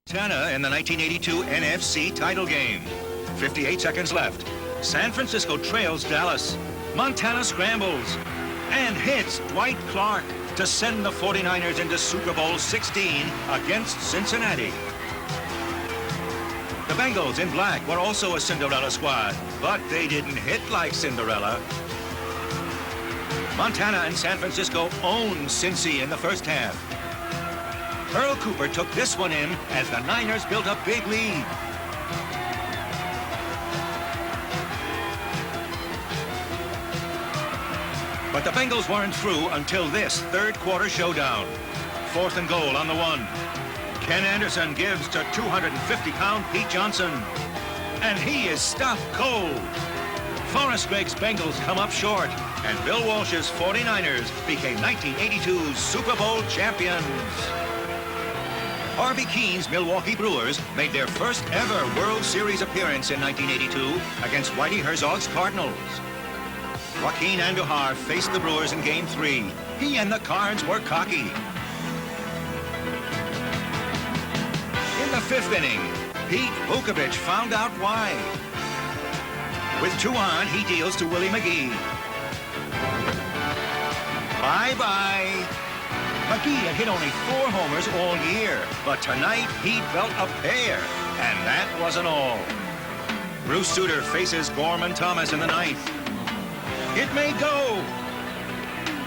Montana in the 1982 NFC title game. 58 seconds left. San Francisco trails Dallas. Montana scrambles and hits Dwight Clark to send the 49ers into Super Bowl 16 against Cincinnati. The Bengals in black were also a Cinderella squad, but they didn't hit like Cinderella. Montana and San Francisco owned Cincy in the first half. Earl Cooper took this one in as the Niners built a big lead. But the Bengals weren't through until this third quarter showdown. 4th and goal on the 1. Ken Anderson gives to 250-pound Pete Johnson. And he is stuffed cold. Forrest Gregg's Bengals come up short, and Bill Walsh's 49ers became 1982's Super Bowl champions. Harvey Keene's Milwaukee Brewers made their first ever World Series appearance in 1982 against Whitey Herzog's Cardinals. Joaquin Andujar faced the Brewers in Game 3. He and the Cards were cocky. In the 5th inning, Pete Vukovich found out why. With 2 on, he deals to Willie McGee. Bye-bye. McGee had hit only 4 homers all year, but tonight he felt a pair, and that wasn't all. Bruce Sutter faces Gorman Thomas in the 9th. It may go.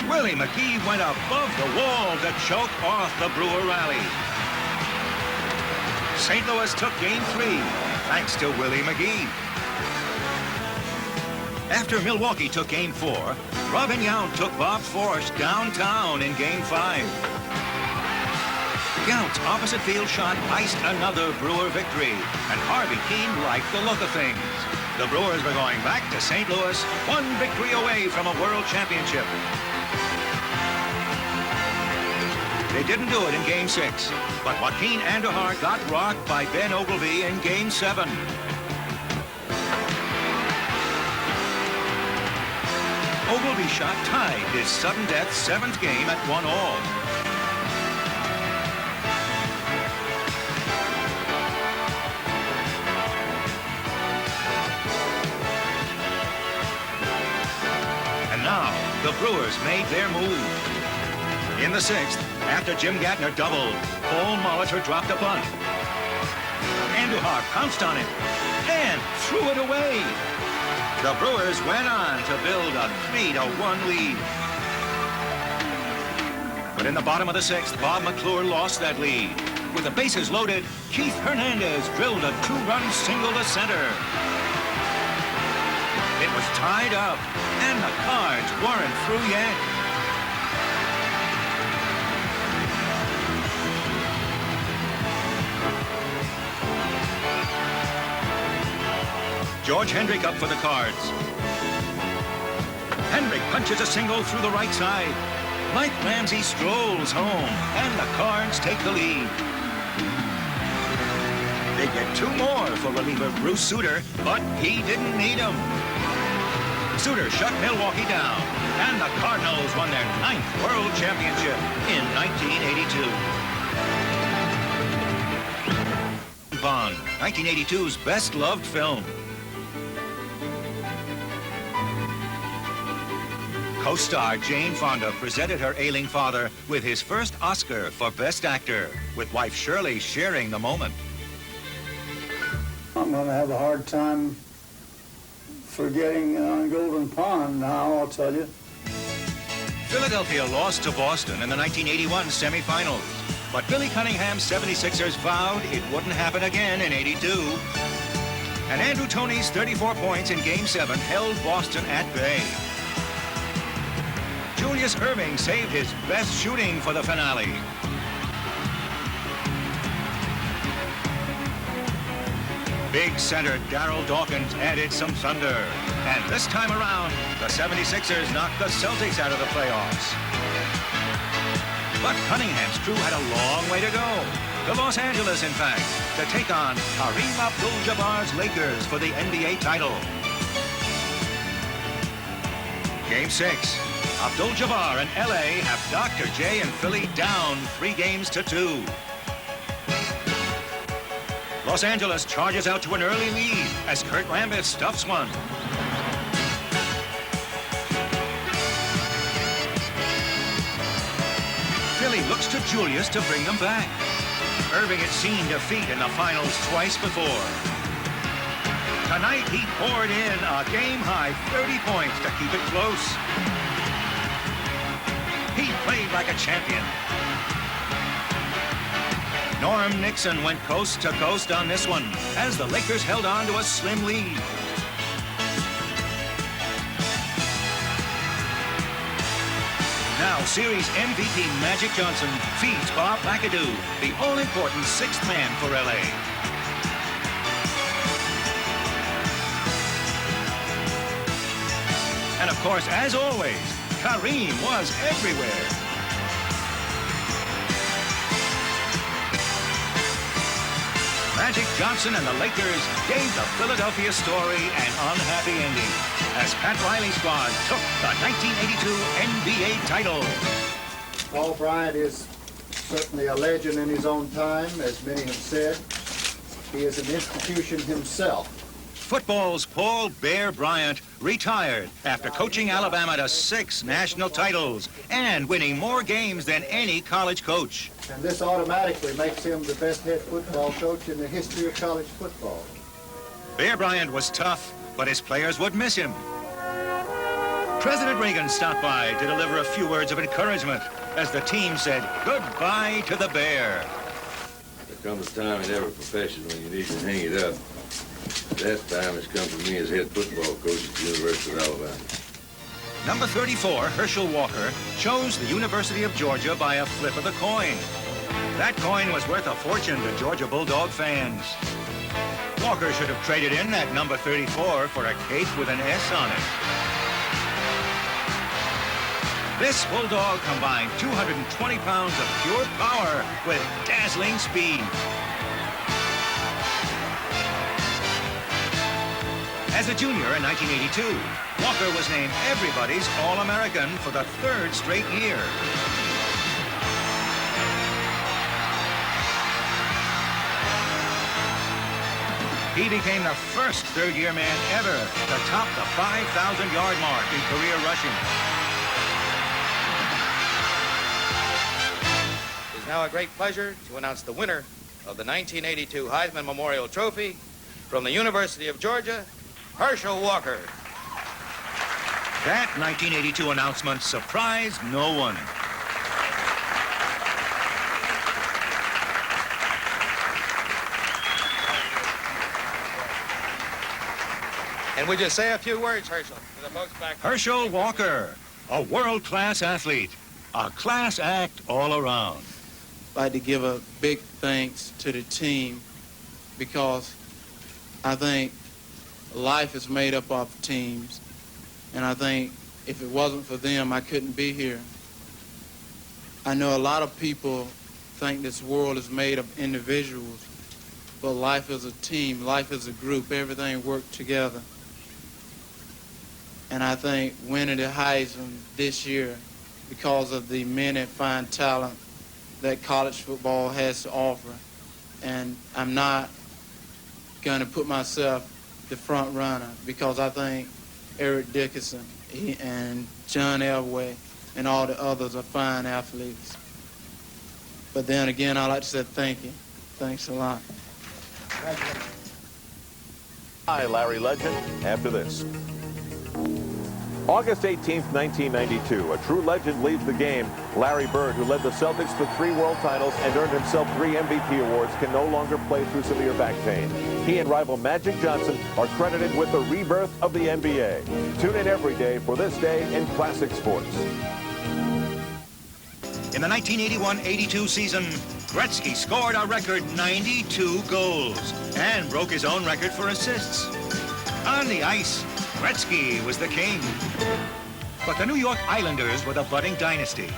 Willie McGee went above the wall to choke off the Brewer rally. St. Louis took Game 3, thanks to Willie McGee. After Milwaukee took Game 4, Robin Yount took Bob Forsch downtown in Game 5. Yount's opposite field shot iced another Brewer victory, and Harvey Keene liked the look of things. The Brewers were going back to St. Louis, 1 victory away from a world championship. They didn't do it in Game 6, but Joaquin Andujar got rocked by Ben Oglivie in Game 7. Oglivie shot tied his sudden death 7th game at 1-all. And now, the Brewers made their move. In the 6th, after Jim Gatner doubled, Paul Molitor dropped a bunt. Andujar pounced on it and threw it away. The Brewers went on to build a 3-1 lead. But in the bottom of the 6th, Bob McClure lost that lead. With the bases loaded, Keith Hernandez drilled a 2-run single to center. It was tied up, and the Cards weren't through yet. George Hendrick up for the Cards. Hendrick punches a single through the right side. Mike Ramsey strolls home, and the Cards take the lead. They get 2 more for reliever Bruce Sutter, but he didn't need them. Sutter shut Milwaukee down, and the Cardinals won their 9th World Championship in 1982. Bond, 1982's best-loved film. Co-star Jane Fonda presented her ailing father with his first Oscar for Best Actor, with wife Shirley sharing the moment. I'm going to have a hard time forgetting Golden Pond now, I'll tell you. Philadelphia lost to Boston in the 1981 semifinals, but Billy Cunningham's 76ers vowed it wouldn't happen again in '82. And Andrew Toney's 34 points in Game 7 held Boston at bay. Julius Erving saved his best shooting for the finale. Big center Darryl Dawkins added some thunder. And this time around, the 76ers knocked the Celtics out of the playoffs. But Cunningham's crew had a long way to go. To Los Angeles, in fact, to take on Kareem Abdul-Jabbar's Lakers for the NBA title. Game 6. Abdul-Jabbar and L.A. have Dr. J and Philly down 3-2. Los Angeles charges out to an early lead as Kurt Rambis stuffs one. Philly looks to Julius to bring them back. Irving had seen defeat in the finals twice before. Tonight, he poured in a game-high 30 points to keep it close. He played like a champion. Norm Nixon went coast to coast on this one as the Lakers held on to a slim lead. Now, series MVP Magic Johnson feeds Bob McAdoo, the all-important sixth man for LA. And of course, as always, Kareem was everywhere. Magic Johnson and the Lakers gave the Philadelphia story an unhappy ending as Pat Riley's squad took the 1982 NBA title. Paul Bryant is certainly a legend in his own time, as many have said. He is an institution himself. Football's Paul Bear Bryant retired after coaching Alabama to 6 national titles and winning more games than any college coach. And this automatically makes him the best head football coach in the history of college football. Bear Bryant was tough, but his players would miss him. President Reagan stopped by to deliver a few words of encouragement as the team said goodbye to the Bear. There comes a time in every profession when you need to hang it up. That time has come for me as head football coach at the University of Alabama. Number 34, Herschel Walker, chose the University of Georgia by a flip of the coin. That coin was worth a fortune to Georgia Bulldog fans. Walker should have traded in that number 34 for a cape with an S on it. This Bulldog combined 220 pounds of pure power with dazzling speed. As a junior in 1982, Walker was named everybody's All-American for the 3rd straight year. He became the first third-year man ever to top the 5,000-yard mark in career rushing. It is now a great pleasure to announce the winner of the 1982 Heisman Memorial Trophy from the University of Georgia, Herschel Walker. That 1982 announcement surprised no one. And would you say a few words, Herschel, to the folks back? Herschel Walker, a world-class athlete, a class act all around. I'd like to give a big thanks to the team because I think life is made up of teams, and I think if it wasn't for them, I couldn't be here. I know a lot of people think this world is made of individuals, but life is a team, life is a group, everything works together. And I think winning the Heisman this year, because of the many fine talent that college football has to offer, and I'm not going to put myself the front runner because I think Eric Dickerson and John Elway and all the others are fine athletes. But then again, I'd like to say thank you. Thanks a lot. Hi, Larry Legend, after this. August 18th, 1992, a true legend leaves the game. Larry Bird, who led the Celtics to 3 world titles and earned himself 3 MVP awards, can no longer play through severe back pain. He and rival Magic Johnson are credited with the rebirth of the NBA. Tune in every day for this day in classic sports. In the 1981-82 season, Gretzky scored a record 92 goals and broke his own record for assists. On the ice, Gretzky was the king. But the New York Islanders were the budding dynasty.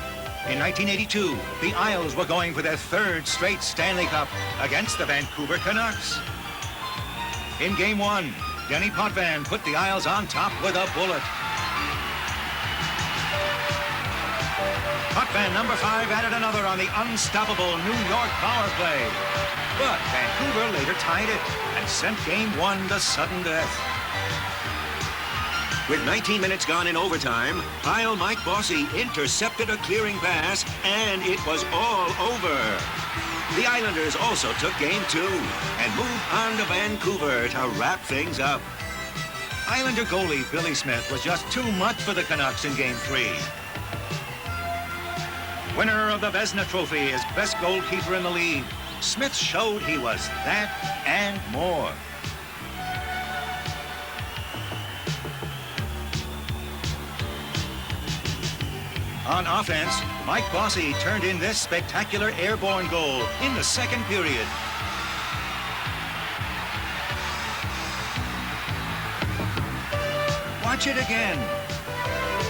In 1982, the Isles were going for their 3rd straight Stanley Cup against the Vancouver Canucks. In Game 1, Denny Potvin put the Isles on top with a bullet. Potvin, number 5, added another on the unstoppable New York power play. But Vancouver later tied it and sent Game 1 to sudden death. With 19 minutes gone in overtime, Kyle Mike Bossy intercepted a clearing pass, and it was all over. The Islanders also took Game 2 and moved on to Vancouver to wrap things up. Islander goalie Billy Smith was just too much for the Canucks in Game 3. Winner of the Vezina Trophy as best goalkeeper in the league, Smith showed he was that and more. On offense, Mike Bossy turned in this spectacular airborne goal in the second period. Watch it again.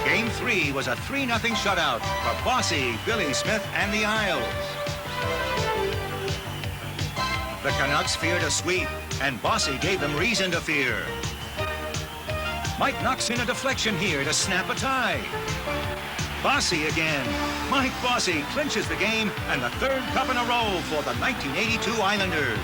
Game 3 was a 3-0 shutout for Bossy, Billy Smith, and the Isles. The Canucks feared a sweep, and Bossy gave them reason to fear. Mike knocks in a deflection here to snap a tie. Bossy again. Mike Bossy clinches the game and the third cup in a row for the 1982 Islanders.